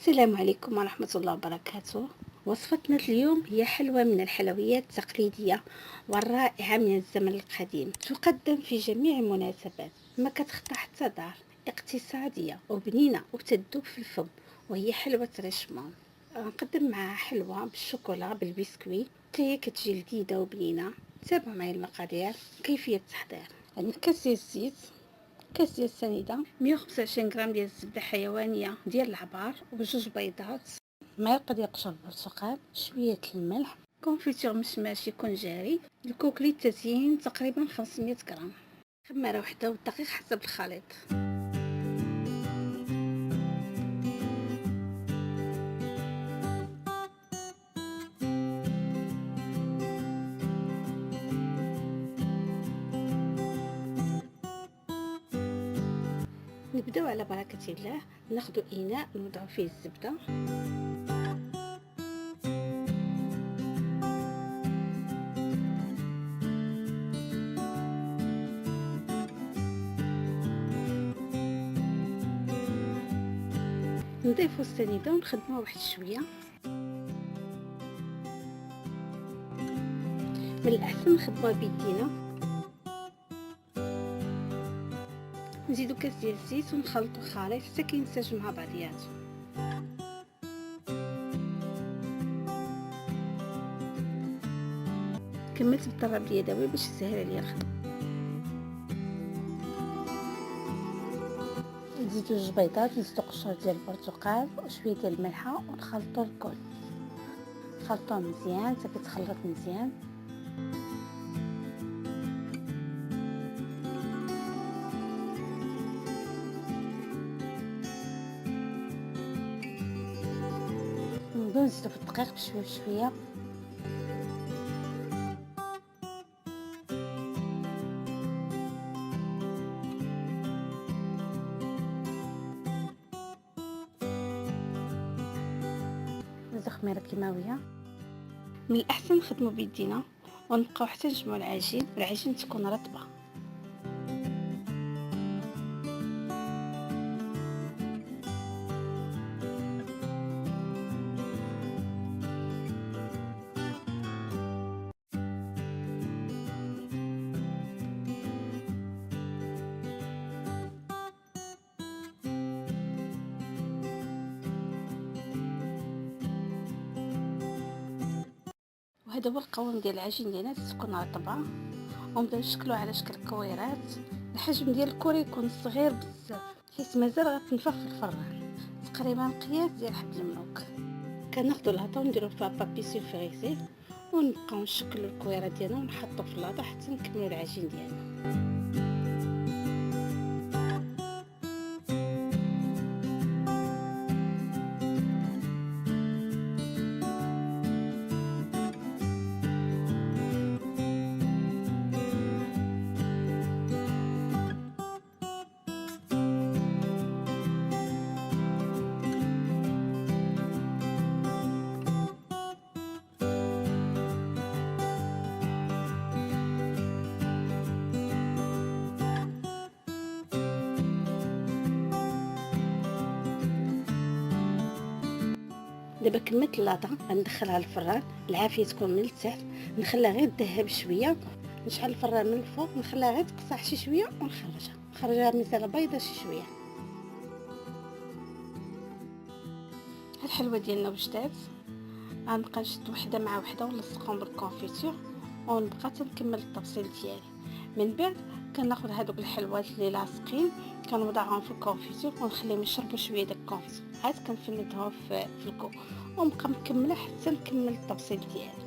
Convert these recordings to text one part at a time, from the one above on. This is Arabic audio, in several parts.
السلام عليكم ورحمة الله وبركاته. وصفتنا اليوم هي حلوى من الحلويات التقليدية والرائعة من الزمن القديم، تقدم في جميع المناسبات، ما كتخطى حتى دار، اقتصادية وبنينة وتدوب في الفم، وهي حلوة ريشمون. نقدم معها حلوى بالشوكولا بالبسكوي، هي كتجي لذيذة وبنينة. تابعوا معي المقادير كيفية التحضير. عندنا كاس ديال الزيت، كاس ديال السنيده، 125 غرام ديال الزبده حيوانيه ديال العبار، وجوج بيضات، معلقه ديال قشر البرتقال، شويه الملح، كونفيتور مشماش يكون جاري، الكوكلي التزيين تقريبا 500 غرام، خماره وحده والدقيق حسب الخليط. نبداو على بركه الله. ناخذ اناء نوضع فيه الزبده، نضيفو السنيده ونخدموها واحد شويه. من الاحسن نخدموها بيدينا. نزيدو كاس ديال الزيت ونخلطو الخليط حتى كينسجم مع بعضياتو. كملت بالضرب اليدوي باش يسهل عليا الخدمه. نزيدو جوج بيضات، نزيدو قشر ديال البرتقال وشويه ديال الملحه ونخلطو الكل، نخلطوه مزيان حتى كيتخلط مزيان. نبداو نزيدو في الدقيق بشويه بشويه. نزيدو خميره كيماويه. من الاحسن نخدمو بيدينا ونبقاو حتى نجمعو العجين تكون رطبه. وهذا هو القوام ديال العجين ديالنا تكون رطبه، ونبداو نشكلوه على شكل كويرات. الحجم ديال الكوري يكون صغير بزاف حيت مازال غتنفخ في الفران، تقريبا قياس ديال حبل الملوك. كناخدو الهطا ونديرو فيها بابي سولفيريزي ونبقاو نشكلو الكويرات ديالنا ونحطو في اللاطه حتى نكملو العجين ديالنا. دابا كملت اللاطه، غندخلها للفران، العافيه تكون من التحت، نخليها غير تذهب شويه، نشعل الفران من الفوق، نخليها غير تقصح شي شويه ونخرجها مزال بيضه شي شويه. الحلوه ديالنا وجدات، غنبقى نشد وحده مع وحده ونلصقهم بالكونفيتور ونبقى تنكمل التفصيل ديالي. من بعد كناخذ هذوك الحلوات اللي لاصقين كنوضعهم في الكونفيتور ونخليهم يشربوا شويه داك الكونفيتور، عاد كنفندهم في الكو ونبقى مكمله حتى نكمل التفصيل ديالي.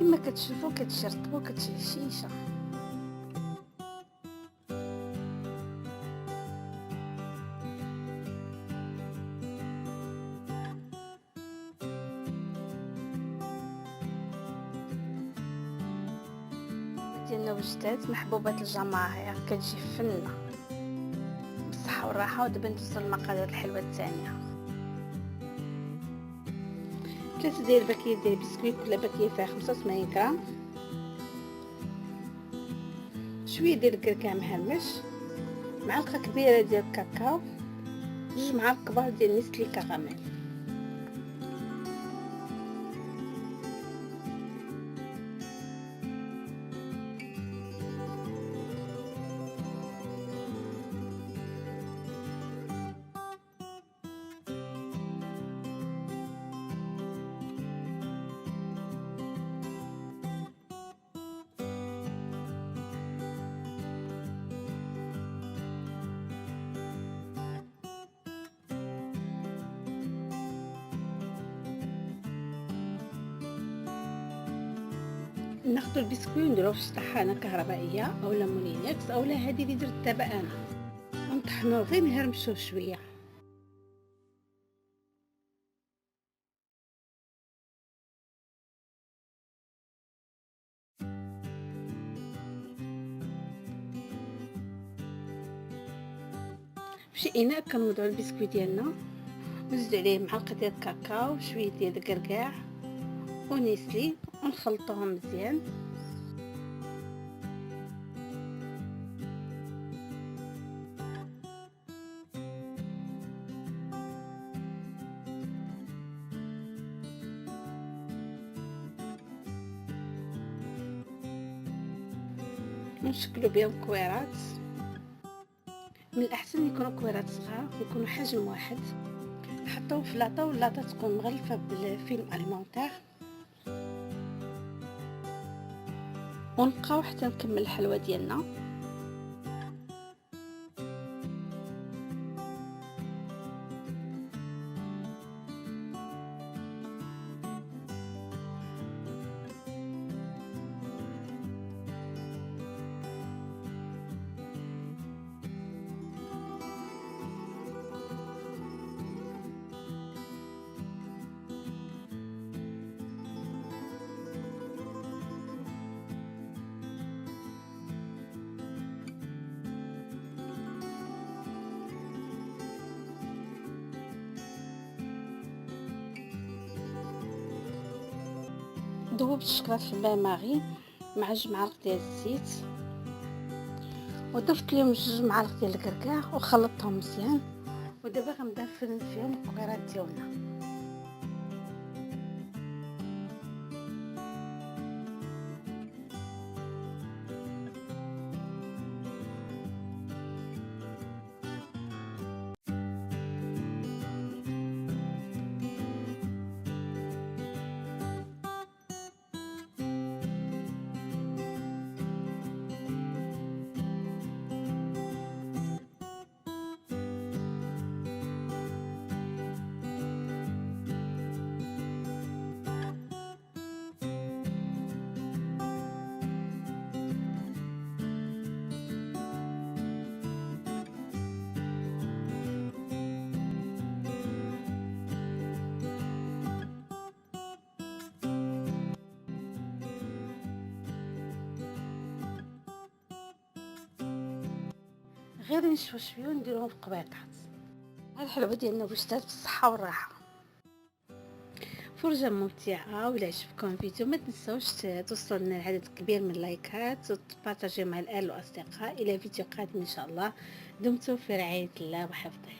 كما كتشوفوا كتشرطبوا كتشيشه. ديالنا وجدات محبوبات الجماهير، كتجي فنه بالصحه والراحه. ودابا ندوزو للمقادير الحلوه الثانيه. 3 ديال الباكيه ديال البسكويت، كل باكيه فيها 85 غرام. شويه ديال الكركاع مهمش، معلقه كبيره ديال الكاكاو، 2 معالق كبار ديال نسلي كراميل. ناخدو البسكوي ونديروه في طحانه كهربائيه اولا مولينكس اولا هذه اللي درت دابا انا، ونطحنوه غير نهرمشوه شويه. في اناء كنوضعو البسكوي ديالنا، نزيدو عليه معلقه ديال الكاكاو، شويه ديال الكركاع ونيسلي، ونخلطوهم مزيان. ونشكلو بهم كويرات. من الاحسن يكونوا كويرات صغار، يكونوا حجم واحد. نحطوه في لاطه، واللاطه تكون مغلفه بالفيلم اليمونتير، ونبقاو حتى نكمل الحلوه ديالنا. ذوبت الشكلاط في الماء ماغي مع 2 معالق ديال الزيت، وضفت لهم 2 معالق ديال الكركاع وخلطتهم مزيان. ودابا غنبدا نفرن فيهم الكويرات ديالنا. غير نشوي شويه ونديرهم في قبيطات. هاد الحلوه ديالنا وجدات بالصحه والراحه. فرجه ممتعه. ولا عجبكم الفيديو ما تنسوش توصلوا لنا عدد كبير من اللايكات وتبارطاجيو مع الاهل والاصدقاء. الى فيديو قادم ان شاء الله. دمتم في رعايه الله وحفظه.